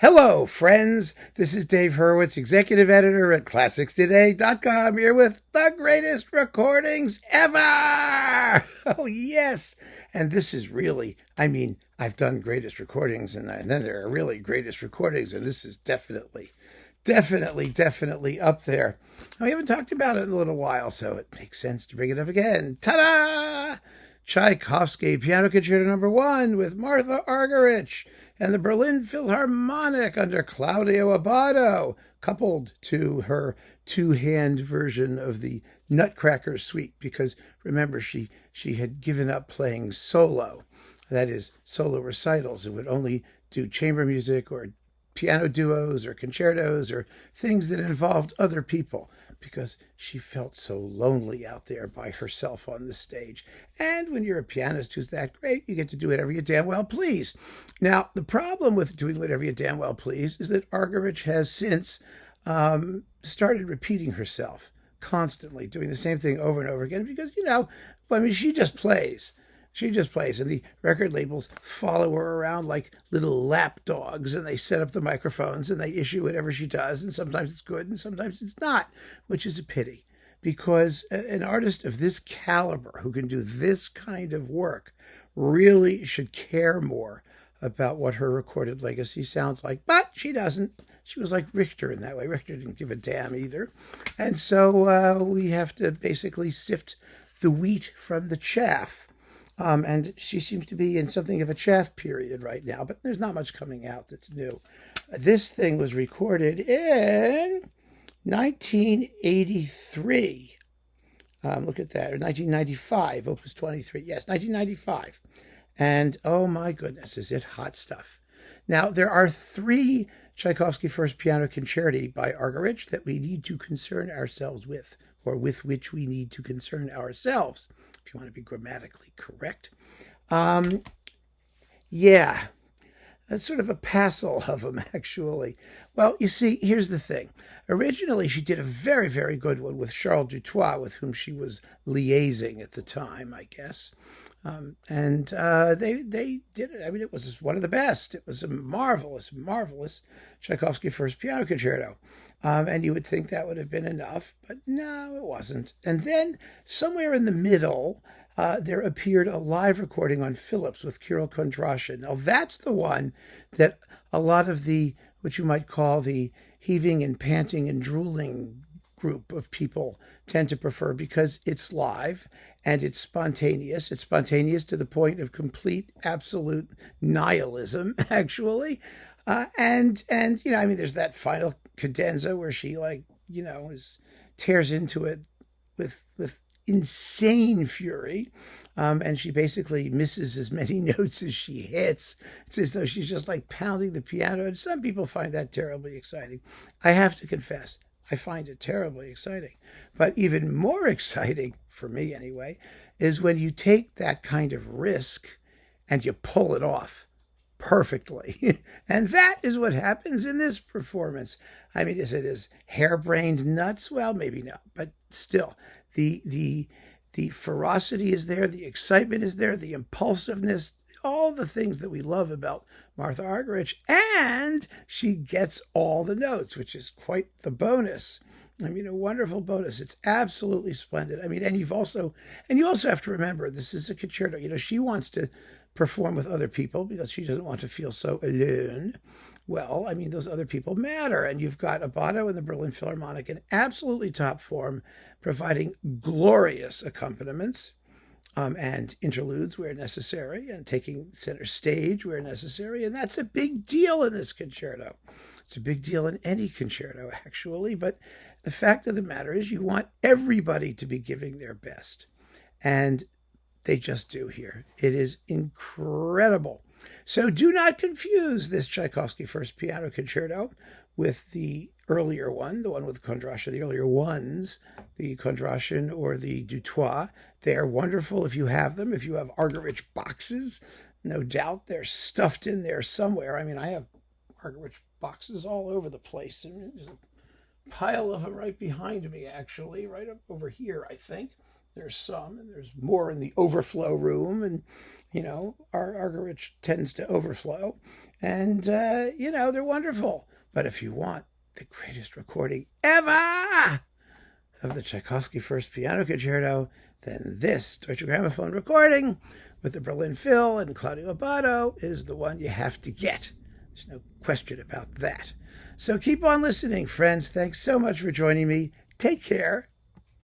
Hello, friends. This is Dave Hurwitz, executive editor at ClassicsToday.com, here with the greatest recordings ever. Oh, yes. And this is really, I've done greatest recordings, and then there are really greatest recordings, and this is definitely up there. We haven't talked about it in a little while, so it makes sense to bring it up again. Ta-da! Tchaikovsky Piano Concerto No. 1 with Martha Argerich and the Berlin Philharmonic under Claudio Abbado, coupled to her two-hand version of the Nutcracker Suite, because remember, she had given up playing solo, that is, solo recitals, and would only do chamber music or piano duos or concertos or things that involved other people, because she felt so lonely out there by herself on the stage. And when you're a pianist who's that great, you get to do whatever you damn well please. Now, the problem with doing whatever you damn well please is that Argerich has since started repeating herself constantly, doing the same thing over and over again, because, she just plays. She just plays, and the record labels follow her around like little lap dogs, and they set up the microphones, and they issue whatever she does, and sometimes it's good, and sometimes it's not, which is a pity, because an artist of this caliber who can do this kind of work really should care more about what her recorded legacy sounds like, but she doesn't. She was like Richter in that way. Richter didn't give a damn either, and so we have to basically sift the wheat from the chaff. And she seems to be in something of a chaff period right now, but there's not much coming out that's new. This thing was recorded in 1983. Look at that, or 1995, Opus 23. Yes, 1995. And oh my goodness, is it hot stuff. Now, there are three Tchaikovsky First Piano Concerti by Argerich that we need to concern ourselves with, or with which we need to concern ourselves, if you want to be grammatically correct. That's sort of a passel of them, actually. Well, you see, here's the thing. Originally, she did a very, very good one with Charles Dutoit, with whom she was liaising at the time, I guess. They did it. It was one of the best. It was a marvelous Tchaikovsky First Piano Concerto. And you would think that would have been enough, but no, it wasn't. And then somewhere in the middle, there appeared a live recording on Philips with Kirill Kondrashin. Now, that's the one that a lot of the, what you might call the heaving and panting and drooling group of people tend to prefer, because it's live and it's spontaneous. It's spontaneous to the point of complete, absolute nihilism, actually. There's that final cadenza where she tears into it with insane fury, and she basically misses as many notes as she hits. It's as though she's just like pounding the piano, and some people find that terribly exciting. I have to confess, I find it terribly exciting. But even more exciting, for me anyway, is when you take that kind of risk and you pull it off perfectly. And that is what happens in this performance. Is it as harebrained nuts? Well, maybe not, but still, the ferocity is there, the excitement is there, the impulsiveness, all the things that we love about Martha Argerich, and she gets all the notes, which is quite the bonus. A wonderful bonus. It's absolutely splendid. And you also have to remember, this is a concerto. She wants to perform with other people because she doesn't want to feel so alone. Well, those other people matter. And you've got Abbado and the Berlin Philharmonic in absolutely top form, providing glorious accompaniments and interludes where necessary, and taking center stage where necessary. And that's a big deal in this concerto. It's a big deal in any concerto, actually. But the fact of the matter is, you want everybody to be giving their best. And they just do here. It is incredible. So do not confuse this Tchaikovsky First Piano Concerto with the earlier one, the one with Kondrashin, the earlier ones, the Kondrashin or the Dutoit. They are wonderful if you have them, if you have Argerich boxes. No doubt they're stuffed in there somewhere. I have Argerich boxes all over the place. And there's a pile of them right behind me, actually, right up over here, I think. There's some, and there's more in the overflow room, and Argerich tends to overflow, and they're wonderful. But if you want the greatest recording ever of the Tchaikovsky First Piano Concerto, then this Deutsche Grammophon recording with the Berlin Phil and Claudio Abbado is the one you have to get. There's no question about that. So keep on listening, friends. Thanks so much for joining me. Take care.